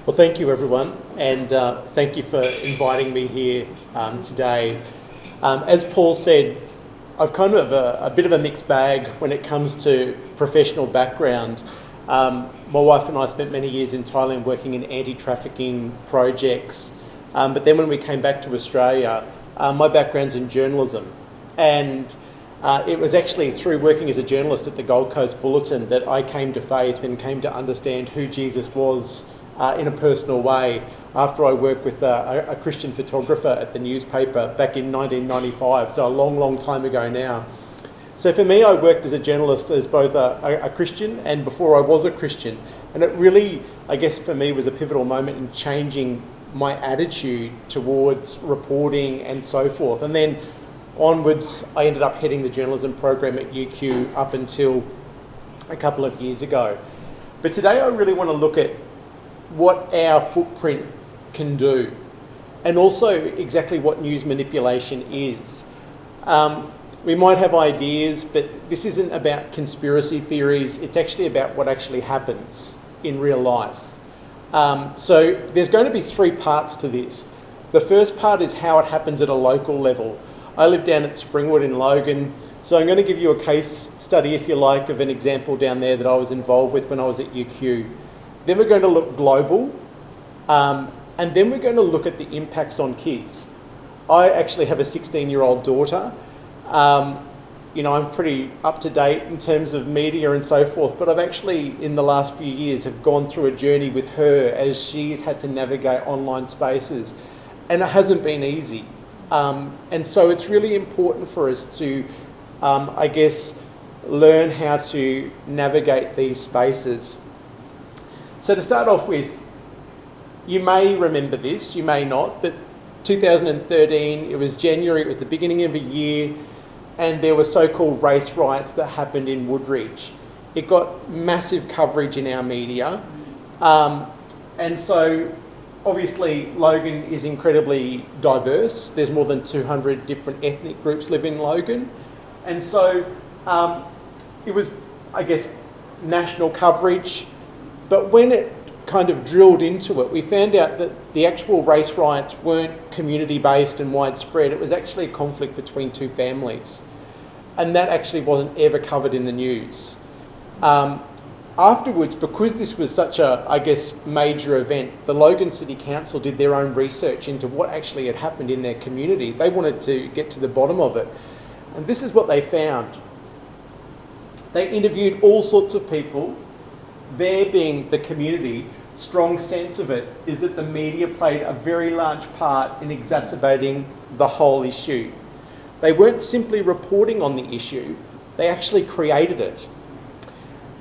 Well, thank you, everyone, and thank you for inviting me here today. As Paul said, I've kind of a bit of a mixed bag when it comes to professional background. My wife and I spent many years in Thailand working in anti-trafficking projects, but then when we came back to Australia, my background's in journalism, and it was actually through working as a journalist at the Gold Coast Bulletin that I came to faith and came to understand who Jesus was in a personal way after I worked with a Christian photographer at the newspaper back in 1995, so a long, long time ago now. So for me, I worked as a journalist as both a Christian and before I was a Christian. And it really, I guess for me, was a pivotal moment in changing my attitude towards reporting and so forth. And then onwards, I ended up heading the journalism program at UQ up until a couple of years ago. But today I really want to look at what our footprint can do, and also exactly what news manipulation is. We might have ideas, but this isn't about conspiracy theories, it's actually about what actually happens in real life. So there's going to be three parts to this. The first part is how it happens at a local level. I live down at Springwood in Logan, so I'm going to give you a case study, if you like, of an example down there that I was involved with when I was at UQ. Then we're going to look global, and then we're going to look at the impacts on kids. I actually have a 16-year-old daughter. I'm pretty up to date in terms of media and so forth, but I've actually, in the last few years, have gone through a journey with her as she's had to navigate online spaces, and it hasn't been easy. And so it's really important for us to, learn how to navigate these spaces. So to start off with, you may remember this, you may not, but 2013, it was January, it was the beginning of a year, and there were so-called race riots that happened in Woodridge. It got massive coverage in our media, and so obviously Logan is incredibly diverse. There's more than 200 different ethnic groups live in Logan, and so it was, national coverage. But when it kind of drilled into it, we found out that the actual race riots weren't community-based and widespread. It was actually a conflict between two families. And that actually wasn't ever covered in the news. Afterwards, because this was such a, major event, the Logan City Council did their own research into what actually had happened in their community. They wanted to get to the bottom of it. And this is what they found. They interviewed all sorts of people. There being the community, strong sense of it is that the media played a very large part in exacerbating the whole issue. They weren't simply reporting on the issue, they actually created it.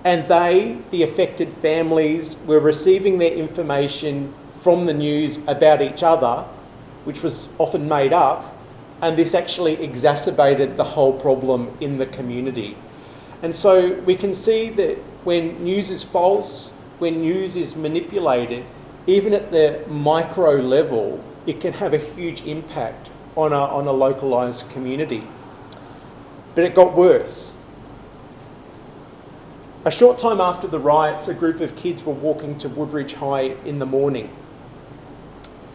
And they, the affected families, were receiving their information from the news about each other, which was often made up, and this actually exacerbated the whole problem in the community. And so we can see that when news is false, when news is manipulated, even at the micro level, it can have a huge impact on a localised community. But it got worse. A short time after the riots, a group of kids were walking to Woodridge High in the morning.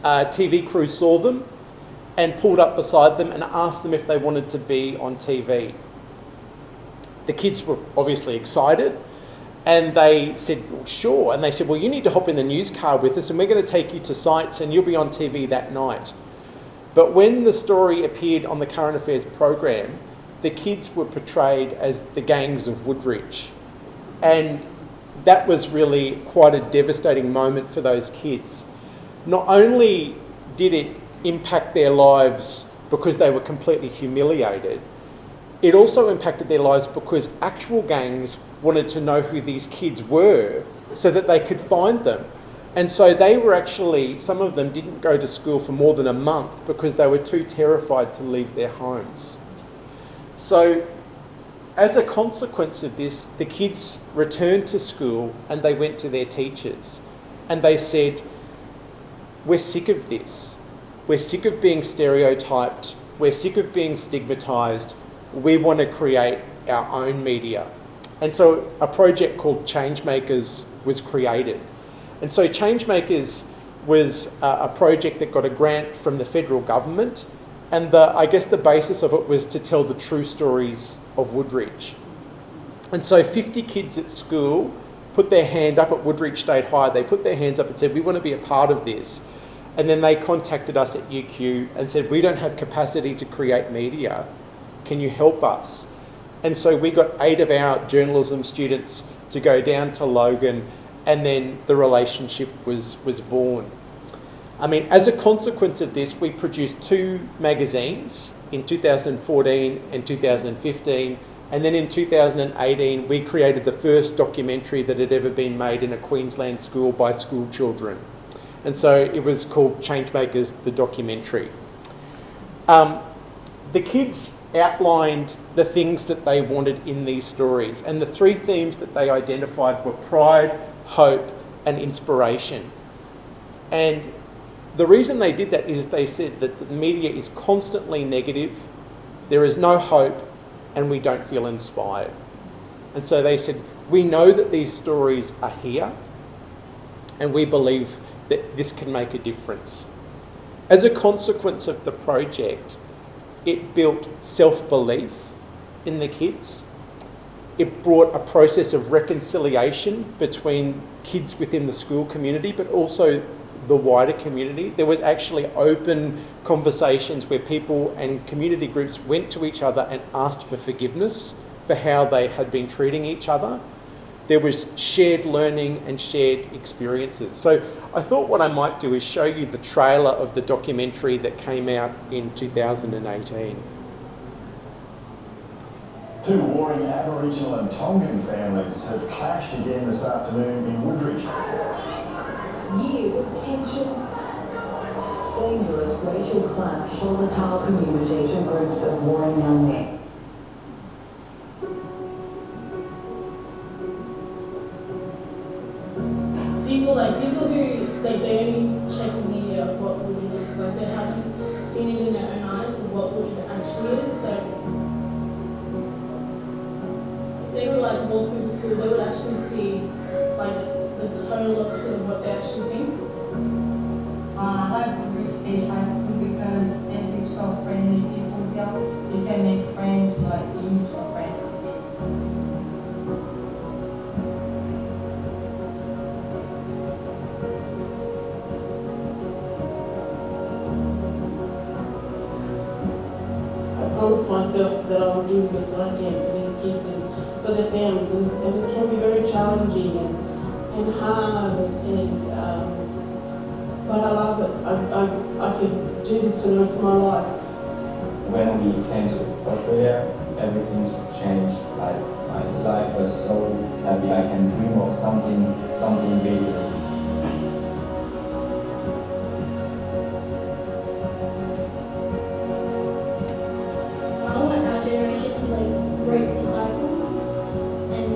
A TV crew saw them and pulled up beside them and asked them if they wanted to be on TV. The kids were obviously excited, and they said, well, sure. And they said, well, you need to hop in the news car with us and we're going to take you to sites and you'll be on TV that night. But when the story appeared on the current affairs program, the kids were portrayed as the Gangs of Woodridge. And that was really quite a devastating moment for those kids. Not only did it impact their lives because they were completely humiliated, it also impacted their lives because actual gangs wanted to know who these kids were so that they could find them. And so they were actually, some of them didn't go to school for more than a month because they were too terrified to leave their homes. So as a consequence of this, the kids returned to school and they went to their teachers and they said, we're sick of this. We're sick of being stereotyped. We're sick of being stigmatised. We want to create our own media. And so a project called Changemakers was created. And so Changemakers was a project that got a grant from the federal government, and I guess the basis of it was to tell the true stories of Woodridge. And so 50 kids at school put their hand up at Woodridge State High. They put their hands up and said, we want to be a part of this. And then they contacted us at UQ and said, we don't have capacity to create media. Can you help us? And so we got 8 of our journalism students to go down to Logan, and then the relationship was born. I mean, as a consequence of this, we produced 2 magazines in 2014 and 2015. And then in 2018, we created the first documentary that had ever been made in a Queensland school by school children. And so it was called Changemakers, the documentary. The kids outlined the things that they wanted in these stories. And the 3 themes that they identified were pride, hope, and inspiration. And the reason they did that is they said that the media is constantly negative, there is no hope, and we don't feel inspired. And so they said, we know that these stories are here, and we believe that this can make a difference. As a consequence of the project, it built self-belief in the kids. It brought a process of reconciliation between kids within the school community, but also the wider community. There was actually open conversations where people and community groups went to each other and asked for forgiveness for how they had been treating each other. There was shared learning and shared experiences. So I thought what I might do is show you the trailer of the documentary that came out in 2018. 2 warring Aboriginal and Tongan families have clashed again this afternoon in Woodridge. Years of tension, dangerous racial clash on the Tile community, 2 groups of warring young men. People who they only check the media of what Woodridge is, like they haven't seen it in their own eyes of what Woodridge actually is. So if they were like walk through the school, they would actually see like the total opposite of what they actually think. I like Woodridge State High School because there's heaps of friendly people here. You can make friends, like heaps of friends. I promised myself that I would do the best I can for these kids and for their families, and it can be very challenging and hard, but I love it. I could do this for the rest of my life. When we came to Australia, everything's changed. Like my life was so happy. I can dream of something big. I want our generation to break the cycle and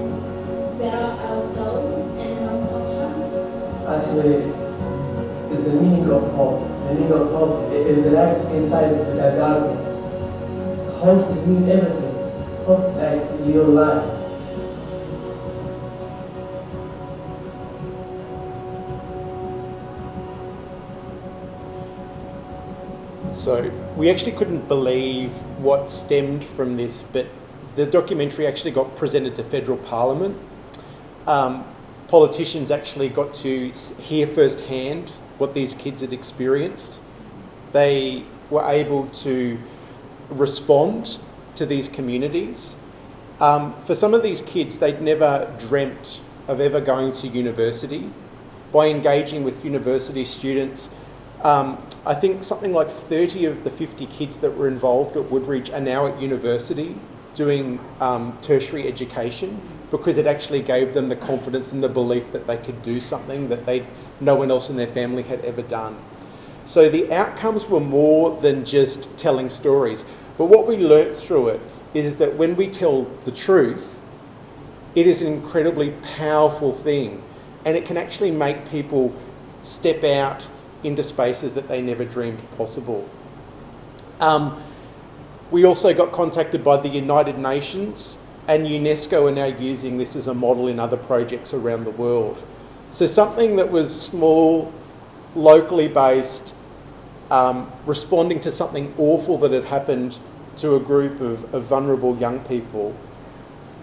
better ourselves and our culture. Actually, is the meaning of hope. The meaning of hope is the light inside the darkness. Hope is mean everything. Hope is your life. So we actually couldn't believe what stemmed from this, but the documentary actually got presented to federal parliament. Politicians actually got to hear firsthand what these kids had experienced. They were able to respond to these communities. For some of these kids, they'd never dreamt of ever going to university. By engaging with university students, I think something like 30 of the 50 kids that were involved at Woodridge are now at university doing tertiary education, because it actually gave them the confidence and the belief that they could do something that no one else in their family had ever done. So the outcomes were more than just telling stories. But what we learnt through it is that when we tell the truth, it is an incredibly powerful thing, and it can actually make people step out into spaces that they never dreamed possible. We also got contacted by the United Nations, and UNESCO are now using this as a model in other projects around the world. So something that was small, locally based, responding to something awful that had happened to a group of vulnerable young people,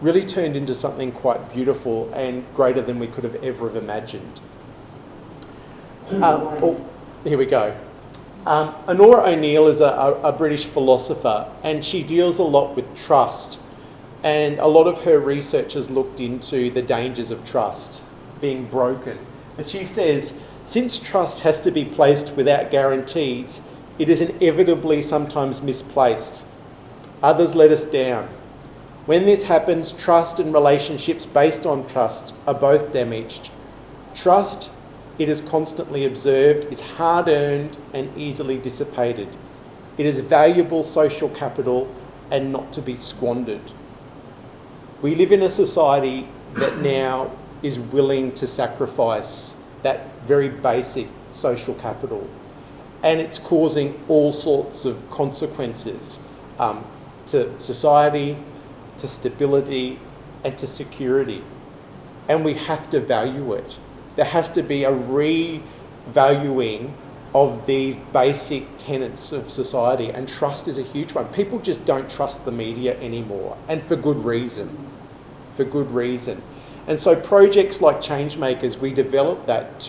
really turned into something quite beautiful and greater than we could have ever have imagined. Here we go. Honora O'Neill is a British philosopher, and she deals a lot with trust. And a lot of her research has looked into the dangers of trust being broken. And she says, since trust has to be placed without guarantees, it is inevitably sometimes misplaced. Others let us down. When this happens, trust and relationships based on trust are both damaged. Trust, it is constantly observed, is hard-earned and easily dissipated. It is valuable social capital and not to be squandered. We live in a society that now is willing to sacrifice that very basic social capital, and it's causing all sorts of consequences to society, to stability, and to security. And we have to value it. There has to be a revaluing of these basic tenets of society, and trust is a huge one. People just don't trust the media anymore, and for good reason. And so projects like Changemakers, we develop that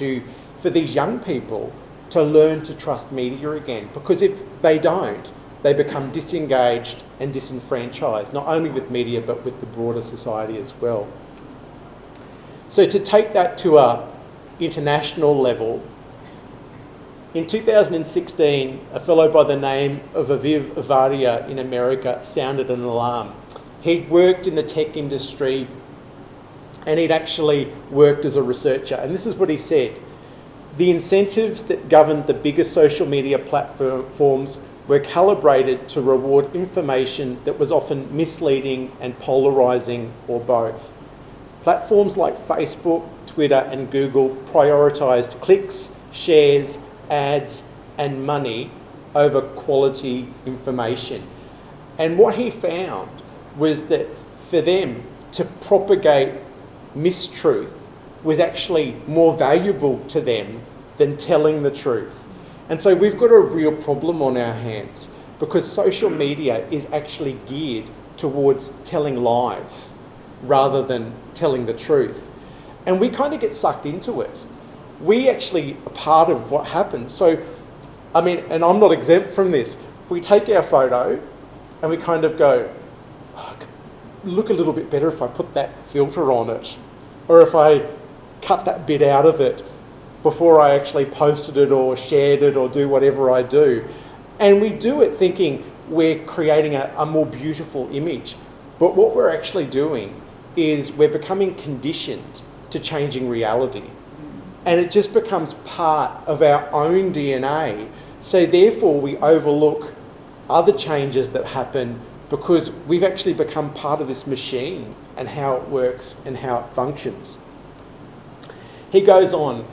for these young people to learn to trust media again, because if they don't, they become disengaged and disenfranchised, not only with media but with the broader society as well. So to take that to a international level, in 2016, a fellow by the name of Aviv Avaria in America sounded an alarm. He'd worked in the tech industry, and he'd actually worked as a researcher. And this is what he said: the incentives that governed the biggest social media platforms were calibrated to reward information that was often misleading and polarising, or both. Platforms like Facebook, Twitter and Google prioritised clicks, shares, ads and money over quality information. And what he found was that for them to propagate mistruth was actually more valuable to them than telling the truth. And so we've got a real problem on our hands, because social media is actually geared towards telling lies rather than telling the truth. And we kind of get sucked into it. We actually are part of what happens. So, I mean, and I'm not exempt from this. We take our photo and we kind of go, oh, it could look a little bit better if I put that filter on it, or if I cut that bit out of it before I actually posted it or shared it or do whatever I do. And we do it thinking we're creating a more beautiful image. But what we're actually doing is we're becoming conditioned to changing reality. And it just becomes part of our own DNA. So therefore we overlook other changes that happen because we've actually become part of this machine and how it works and how it functions. He goes on,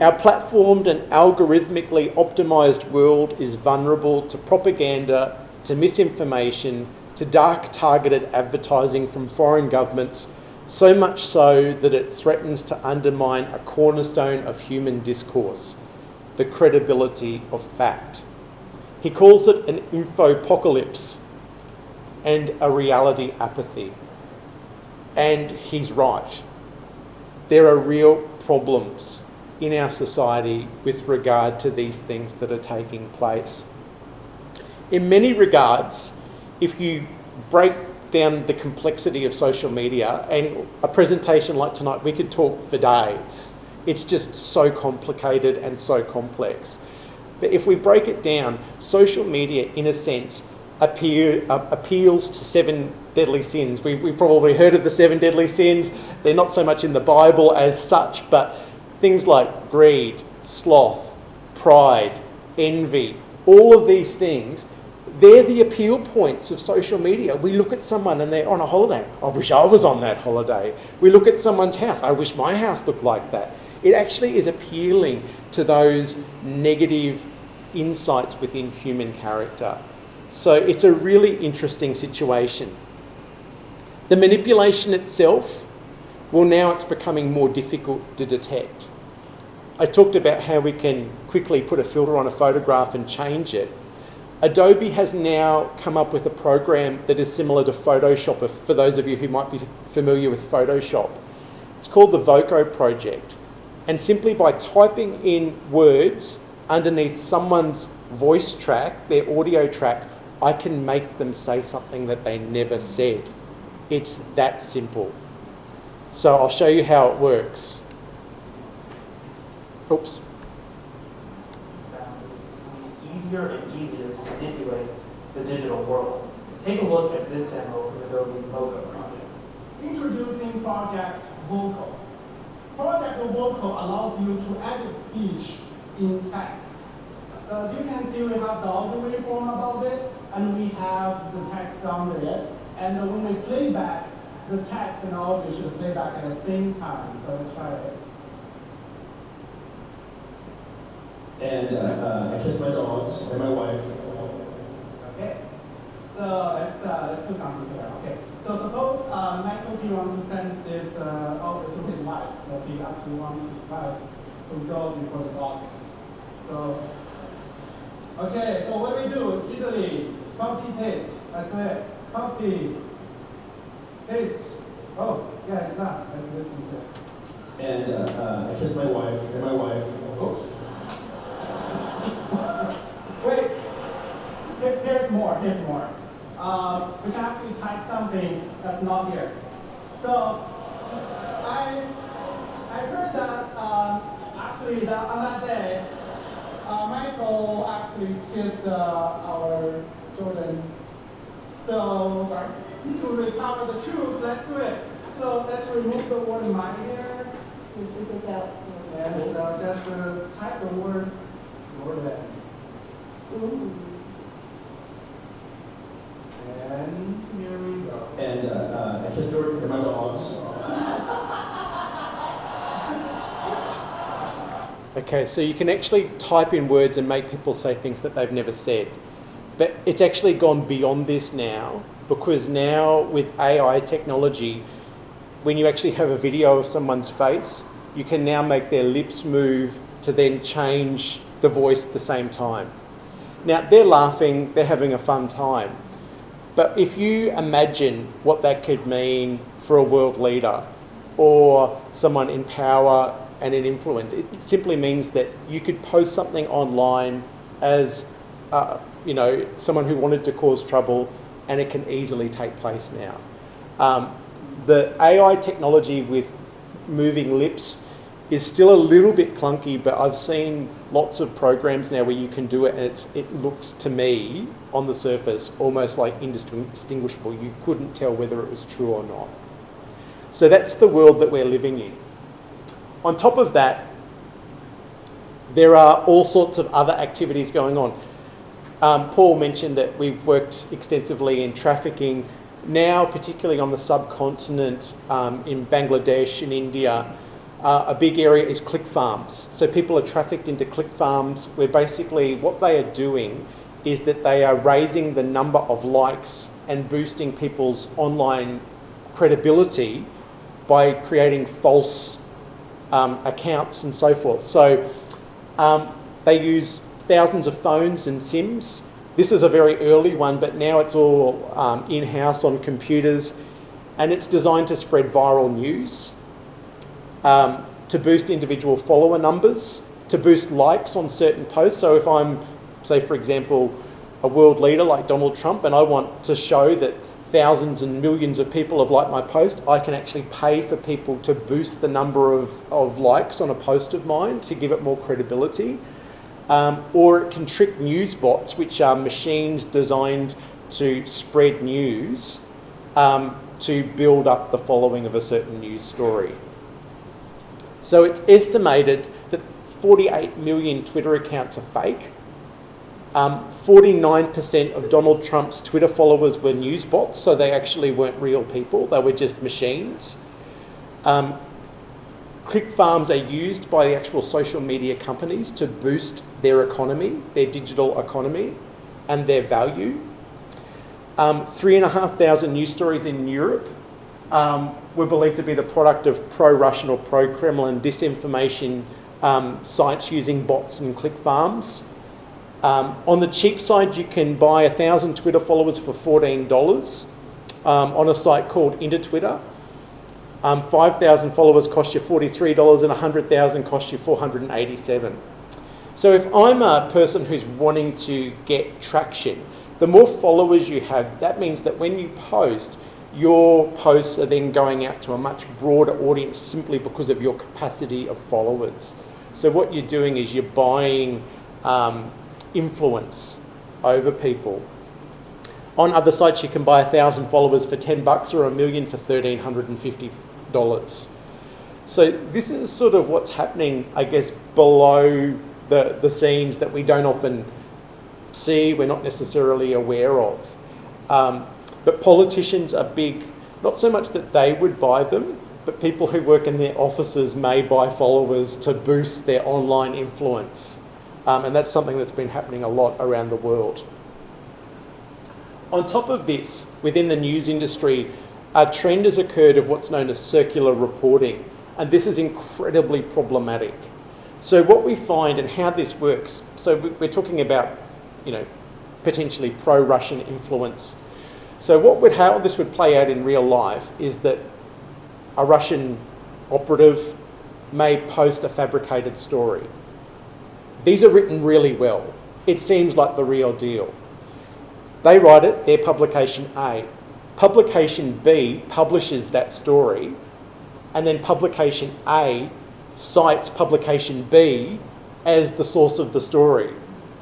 our platformed and algorithmically optimised world is vulnerable to propaganda, to misinformation, to dark targeted advertising from foreign governments, so much so that it threatens to undermine a cornerstone of human discourse, the credibility of fact. He calls it an infopocalypse and a reality apathy. And he's right. There are real problems in our society with regard to these things that are taking place. In many regards, if you break down the complexity of social media, and a presentation like tonight, we could talk for days. It's just so complicated and so complex. But if we break it down, social media, in a sense, appeals to 7 deadly sins. We've probably heard of the 7 deadly sins. They're not so much in the Bible as such, but things like greed, sloth, pride, envy, all of these things, they're the appeal points of social media. We look at someone and they're on a holiday. I wish I was on that holiday. We look at someone's house. I wish my house looked like that. It actually is appealing to those negative insights within human character. So it's a really interesting situation. The manipulation itself, Well, now it's becoming more difficult to detect. I talked about how we can quickly put a filter on a photograph and change it. Adobe has now come up with a program that is similar to Photoshop, for those of you who might be familiar with Photoshop. It's called the Voco project. And simply by typing in words underneath someone's voice track, their audio track, I can make them say something that they never said. It's that simple. So I'll show you how it works. Oops. It's becoming easier and easier to manipulate the digital world. Take a look at this demo from Adobe's Voco project. Introducing Project Vocal. Project Vocal allows you to edit speech in text. So as you can see, we have the audio waveform above it, and we have the text under it. And when we play back, the text and audio should play back at the same time. So let's try it. And I kiss my dogs and my wife. Okay. So let's do something here. Okay. So suppose Michael P wants to send this audio to his wife. So he actually wants his wife to go before the dogs. So okay. So what do we do? Easily copy paste. Let's do it. Copy paste. Oh yeah, it's done. Let's listen to it. And I kiss my wife and my wife. Oops. Wait, here's more. We can actually type something that's not here. So I heard that actually that on that day, Michael actually kissed our children. So to recover the truth, let's do it. So let's remove the word "my" here. You see this out. And just type the word "Jordan." And here we go. And I kissed her and my dogs. Okay, so you can actually type in words and make people say things that they've never said. But it's actually gone beyond this now, because now with AI technology, when you actually have a video of someone's face, you can now make their lips move to then change the voice at the same time. Now, they're laughing, they're having a fun time. But if you imagine what that could mean for a world leader or someone in power and in influence, it simply means that you could post something online as someone who wanted to cause trouble, and it can easily take place now. The AI technology with moving lips is still a little bit clunky, but I've seen lots of programs now where you can do it, and it looks to me on the surface almost like indistinguishable. You couldn't tell whether it was true or not. So that's the world that we're living in. On top of that, there are all sorts of other activities going on. Paul mentioned that we've worked extensively in trafficking. Now, particularly on the subcontinent, in Bangladesh, in India, a big area is click farms. So people are trafficked into click farms where basically what they are doing is that they are raising the number of likes and boosting people's online credibility by creating false accounts and so forth. So they use thousands of phones and SIMs. This is a very early one, but now it's all in-house on computers, and it's designed to spread viral news, to boost individual follower numbers, to boost likes on certain posts. So if I'm, say for example, a world leader like Donald Trump, and I want to show that thousands and millions of people have liked my post, I can actually pay for people to boost the number of likes on a post of mine to give it more credibility. Or it can trick news bots, which are machines designed to spread news, to build up the following of a certain news story. So it's estimated that 48 million Twitter accounts are fake. 49% of Donald Trump's Twitter followers were news bots, so they actually weren't real people, they were just machines. Click farms are used by the actual social media companies to boost their economy, their digital economy, and their value. 3,500 news stories in Europe were believed to be the product of pro-Russian or pro-Kremlin disinformation sites using bots and click farms. On the cheap side, you can buy 1,000 Twitter followers for $14 on a site called InterTwitter. 5,000 followers cost you $43 and 100,000 cost you $487. So if I'm a person who's wanting to get traction, the more followers you have, that means that when you post, your posts are then going out to a much broader audience simply because of your capacity of followers. So what you're doing is you're buying influence over people. On other sites, you can buy 1,000 followers for $10 or 1 million for $1,350. So this is sort of what's happening, I guess, below the scenes that we don't often see, we're not necessarily aware of. But politicians are big, not so much that they would buy them, but people who work in their offices may buy followers to boost their online influence. And that's something that's been happening a lot around the world. On top of this, within the news industry, a trend has occurred of what's known as circular reporting, and this is incredibly problematic. So what we find and how this works, so we're talking about, potentially pro-Russian influence. So how this would play out in real life is that a Russian operative may post a fabricated story. These are written really well. It seems like the real deal. They write it, they're publication A. Publication B publishes that story, and then publication A cites publication B as the source of the story.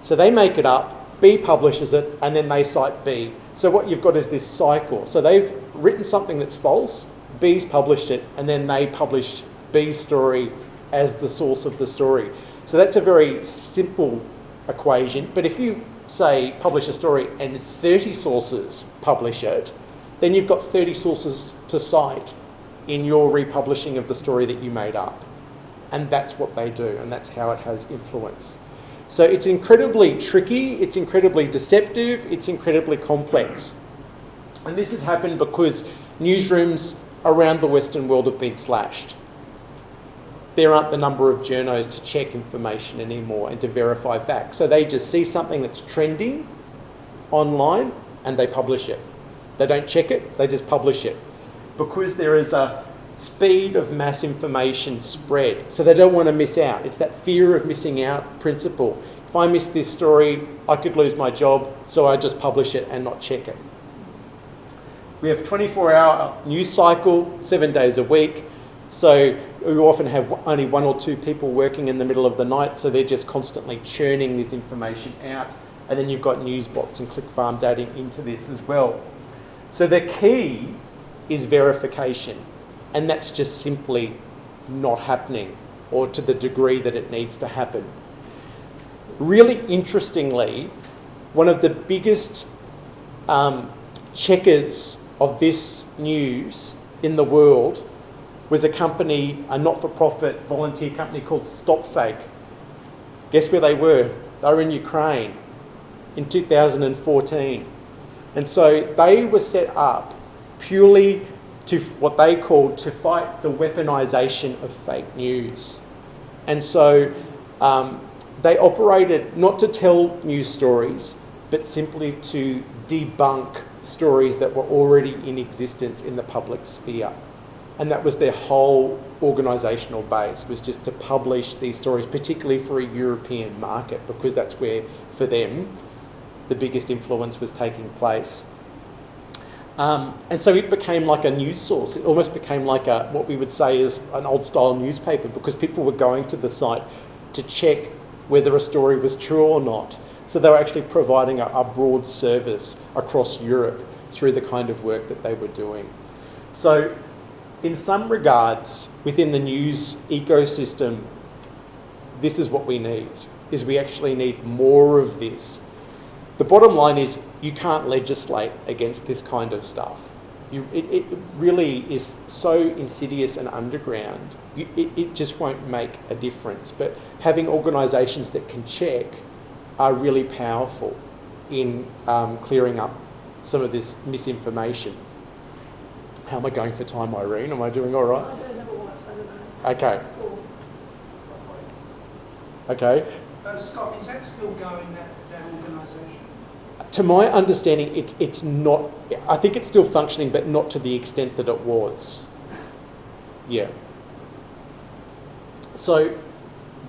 So they make it up, B publishes it, and then they cite B. So what you've got is this cycle. So they've written something that's false, B's published it, and then they publish B's story as the source of the story. So that's a very simple equation. But if you, say, publish a story and 30 sources publish it, then you've got 30 sources to cite in your republishing of the story that you made up. And that's what they do, and that's how it has influence. So it's incredibly tricky, it's incredibly deceptive, it's incredibly complex. And this has happened because newsrooms around the Western world have been slashed. There aren't the number of journos to check information anymore and to verify facts. So they just see something that's trending online and they publish it. They don't check it, they just publish it. Because there is a speed of mass information spread, so they don't want to miss out. It's that fear of missing out principle. If I miss this story, I could lose my job, so I just publish it and not check it. We have 24-hour news cycle, 7 days a week, so we often have only 1 or 2 people working in the middle of the night, so they're just constantly churning this information out, and then you've got news bots and click farms adding into this as well. So the key is verification. And that's just simply not happening, or to the degree that it needs to happen. Really interestingly, one of the biggest checkers of this news in the world was a company, a not-for-profit volunteer company called StopFake. Guess where they were? They were in Ukraine in 2014. And so they were set up purely to what they called to fight the weaponisation of fake news. And so they operated not to tell news stories, but simply to debunk stories that were already in existence in the public sphere. And that was their whole organisational base, was just to publish these stories, particularly for a European market, because that's where, for them, the biggest influence was taking place. And so it became like a news source. It almost became like what we would say is an old-style newspaper, because people were going to the site to check whether a story was true or not. So they were actually providing a broad service across Europe through the kind of work that they were doing. So in some regards, within the news ecosystem, this is what we need, is we actually need more of this. The bottom line is you can't legislate against this kind of stuff. It really is so insidious and underground, it just won't make a difference. But having organisations that can check are really powerful in clearing up some of this misinformation. How am I going for time, Irene? Am I doing all right? I never watched, I don't know. Okay. Okay. Scott, is that still going, that organisation? To my understanding, it's not. I think it's still functioning, but not to the extent that it was. Yeah. So,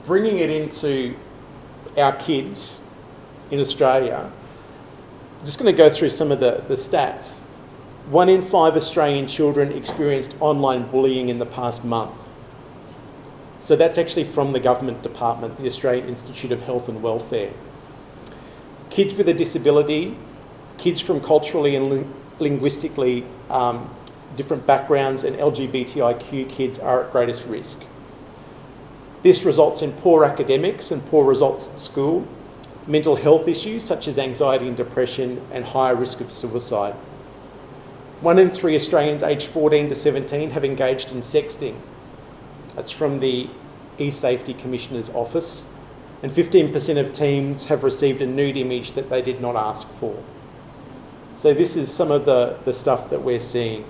bringing it into our kids in Australia, I'm just going to go through some of the stats. 1 in 5 Australian children experienced online bullying in the past month. So that's actually from the government department, the Australian Institute of Health and Welfare. Kids with a disability, kids from culturally and linguistically different backgrounds, and LGBTIQ kids are at greatest risk. This results in poor academics and poor results at school, mental health issues such as anxiety and depression, and higher risk of suicide. 1 in 3 Australians aged 14 to 17 have engaged in sexting. That's from the eSafety Commissioner's Office. And 15% of teens have received a nude image that they did not ask for. So this is some of the stuff that we're seeing.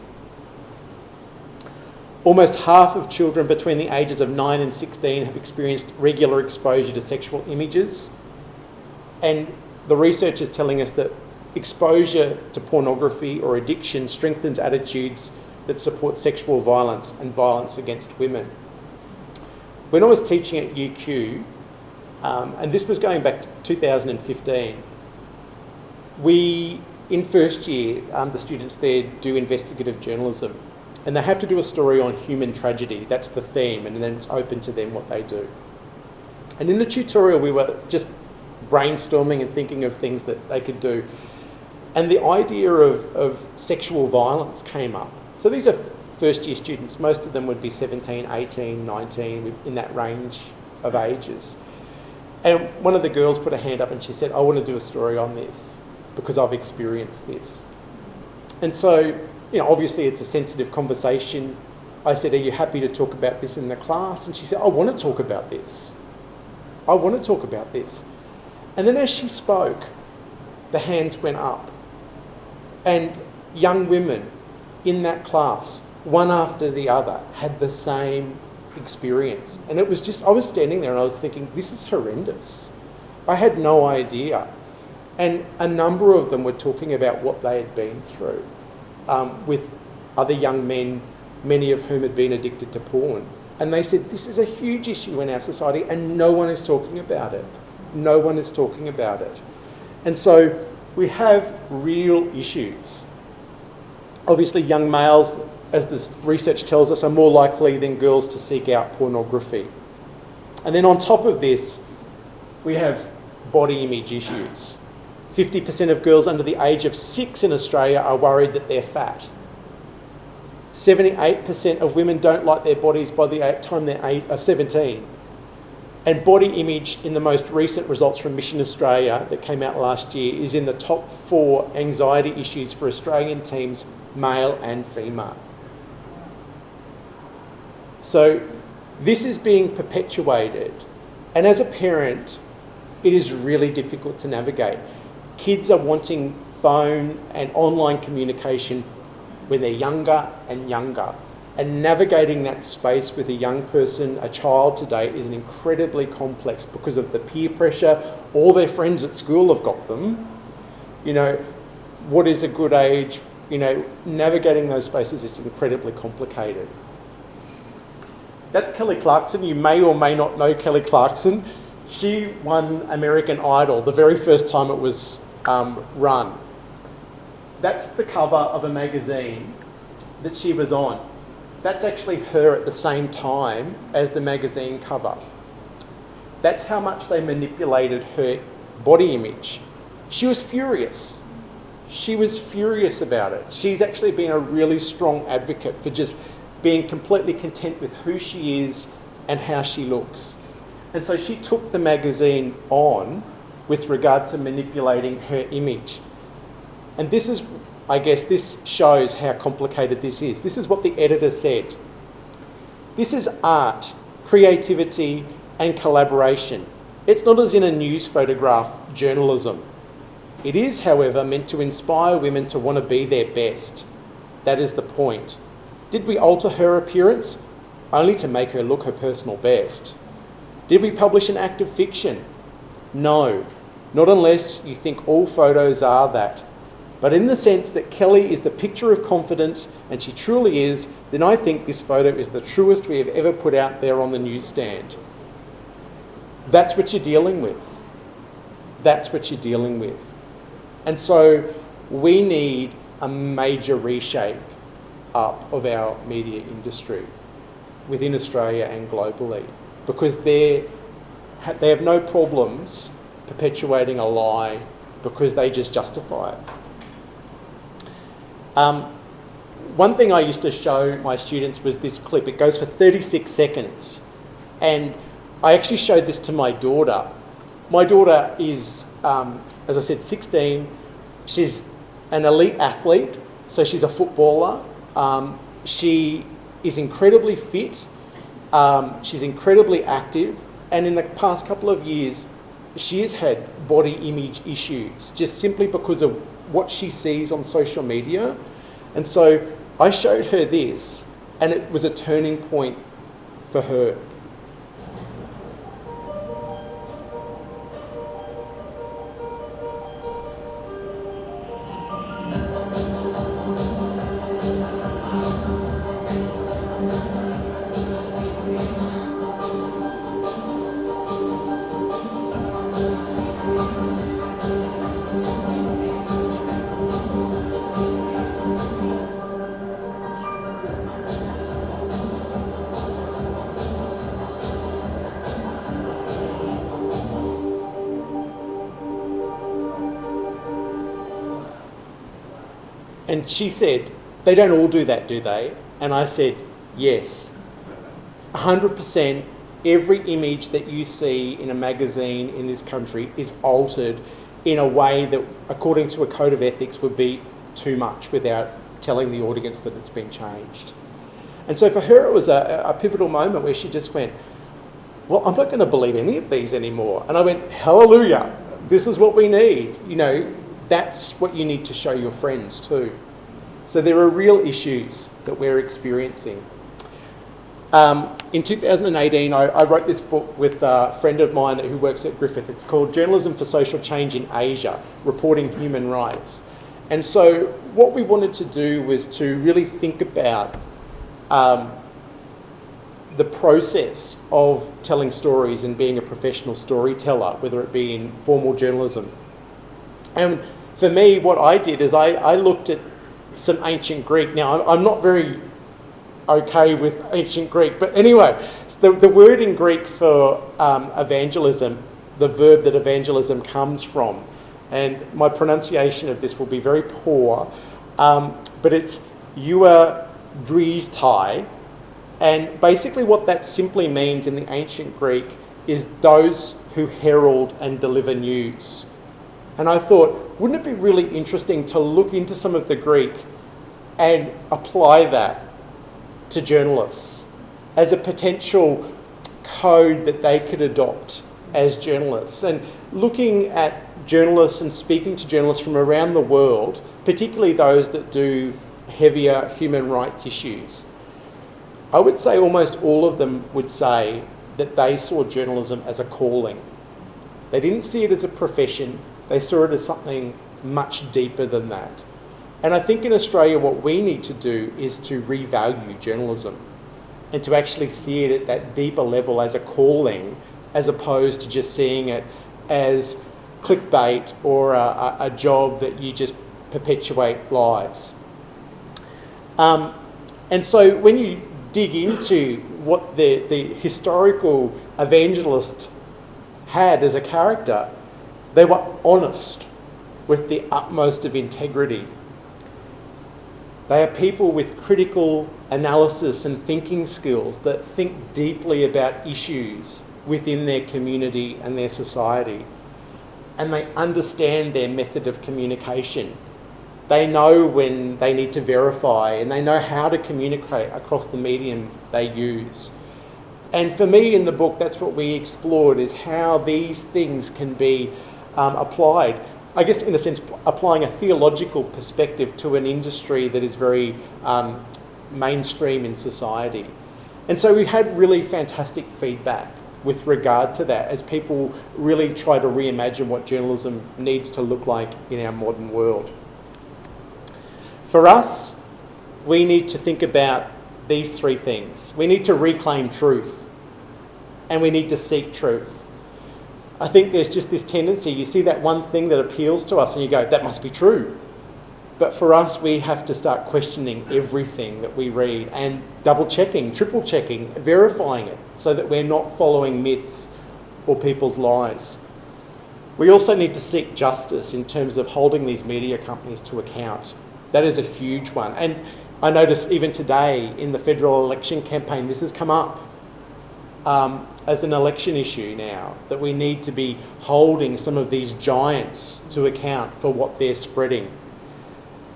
Almost half of children between the ages of 9 and 16 have experienced regular exposure to sexual images. And the research is telling us that exposure to pornography or addiction strengthens attitudes that support sexual violence and violence against women. When I was teaching at UQ, and this was going back to 2015, in first year, the students there do investigative journalism, and they have to do a story on human tragedy. That's the theme, and then it's open to them what they do. And in the tutorial, we were just brainstorming and thinking of things that they could do. And the idea of sexual violence came up. So these are first year students. Most of them would be 17, 18, 19, in that range of ages. And one of the girls put her hand up and she said, I want to do a story on this because I've experienced this. And so, obviously it's a sensitive conversation. I said, are you happy to talk about this in the class? And she said, I want to talk about this. I want to talk about this. And then as she spoke, the hands went up. And young women in that class, one after the other, had the same experience. And it was just, I was standing there and I was thinking, this is horrendous. I had no idea. And a number of them were talking about what they had been through with other young men, many of whom had been addicted to porn. And they said, this is a huge issue in our society and no one is talking about it. No one is talking about it. And so we have real issues. Obviously, young males, as this research tells us, are more likely than girls to seek out pornography. And then on top of this, we have body image issues. 50% of girls under the age of 6 in Australia are worried that they're fat. 78% of women don't like their bodies by the time they're 17. And body image, in the most recent results from Mission Australia that came out last year, is in the top 4 anxiety issues for Australian teens, male and female. So this is being perpetuated. And as a parent, it is really difficult to navigate. Kids are wanting phone and online communication when they're younger and younger. And navigating that space with a young person, a child today, is an incredibly complex because of the peer pressure. All their friends at school have got them. What is a good age? Navigating those spaces is incredibly complicated. That's Kelly Clarkson. You may or may not know Kelly Clarkson. She won American Idol the very first time it was run. That's the cover of a magazine that she was on. That's actually her at the same time as the magazine cover. That's how much they manipulated her body image. She was furious. She was furious about it. She's actually been a really strong advocate for just being completely content with who she is and how she looks. And so she took the magazine on with regard to manipulating her image. And this is, I guess, this shows how complicated this is. This is what the editor said. This is art, creativity, and collaboration. It's not as in a news photograph journalism. It is, however, meant to inspire women to want to be their best. That is the point. Did we alter her appearance? Only to make her look her personal best. Did we publish an act of fiction? No, not unless you think all photos are that. But in the sense that Kelly is the picture of confidence, and she truly is, then I think this photo is the truest we have ever put out there on the newsstand. That's what you're dealing with. That's what you're dealing with. And so we need a major reshape up of our media industry within Australia and globally, because they have no problems perpetuating a lie because they just justify it. One thing I used to show my students was this clip. It goes for 36 seconds. And I actually showed this to my daughter. My daughter is, as I said, 16. She's an elite athlete, so she's a footballer. She is incredibly fit. She's incredibly active. And in the past couple of years, she has had body image issues just simply because of what she sees on social media. And so I showed her this, and it was a turning point for her. And she said, they don't all do that, do they? And I said, yes. 100% every image that you see in a magazine in this country is altered in a way that, according to a code of ethics, would be too much without telling the audience that it's been changed. And so for her, it was a pivotal moment where she just went, well, I'm not going to believe any of these anymore. And I went, hallelujah, this is what we need. You know, that's what you need to show your friends too. So there are real issues that we're experiencing. In 2018, I wrote this book with a friend of mine who works at Griffith. It's called Journalism for Social Change in Asia, Reporting Human Rights. And so what we wanted to do was to really think about the process of telling stories and being a professional storyteller, whether it be in formal journalism. And for me, what I did is I looked at some ancient Greek. Now, I'm not very okay with ancient Greek, but anyway, the word in Greek for evangelism, the verb that evangelism comes from, and my pronunciation of this will be very poor, but it's euadristai, and basically what that simply means in the ancient Greek is those who herald and deliver news. And I thought, wouldn't it be really interesting to look into some of the Greek and apply that to journalists as a potential code that they could adopt as journalists? And looking at journalists and speaking to journalists from around the world, particularly those that do heavier human rights issues, I would say almost all of them would say that they saw journalism as a calling. They didn't see it as a profession. They saw it as something much deeper than that. And I think in Australia what we need to do is to revalue journalism and to actually see it at that deeper level as a calling, as opposed to just seeing it as clickbait or a job that you just perpetuate lies. And so when you dig into what the historical evangelist had as a character, they were honest with the utmost of integrity. They are people with critical analysis and thinking skills that think deeply about issues within their community and their society. And they understand their method of communication. They know when they need to verify, and they know how to communicate across the medium they use. And for me in the book, that's what we explored, is how these things can be applied. I guess in a sense, applying a theological perspective to an industry that is very mainstream in society. And so we had really fantastic feedback with regard to that as people really try to reimagine what journalism needs to look like in our modern world. For us, we need to think about these three things. We need to reclaim truth, and we need to seek truth. I think there's just this tendency, you see that one thing that appeals to us and you go, that must be true. But for us, we have to start questioning everything that we read and double checking, triple checking, verifying it so that we're not following myths or people's lies. We also need to seek justice in terms of holding these media companies to account. That is a huge one. And I notice even today in the federal election campaign, this has come up as an election issue now, that we need to be holding some of these giants to account for what they're spreading.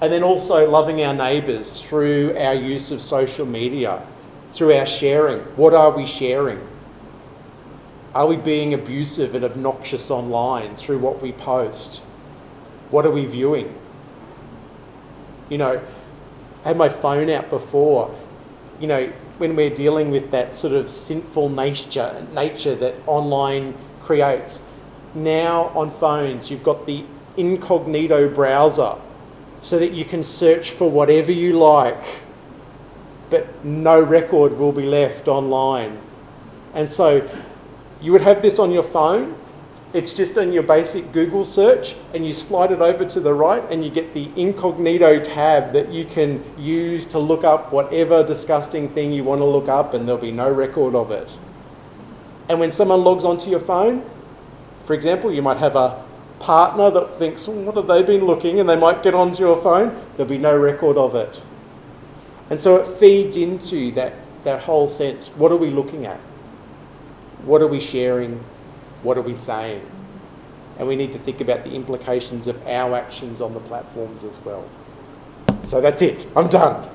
And then also loving our neighbours through our use of social media, through our sharing. What are we sharing? Are we being abusive and obnoxious online through what we post? What are we viewing? You know, I had my phone out before, you know, when we're dealing with that sort of sinful nature that online creates. Now on phones, you've got the incognito browser so that you can search for whatever you like, but no record will be left online. And so you would have this on your phone. It's just in your basic Google search, and you slide it over to the right and you get the incognito tab that you can use to look up whatever disgusting thing you want to look up, and there'll be no record of it. And when someone logs onto your phone, for example, you might have a partner that thinks, what have they been looking? And they might get onto your phone, there'll be no record of it. And so it feeds into that whole sense, what are we looking at? What are we sharing? What are we saying? And we need to think about the implications of our actions on the platforms as well. So that's it. I'm done.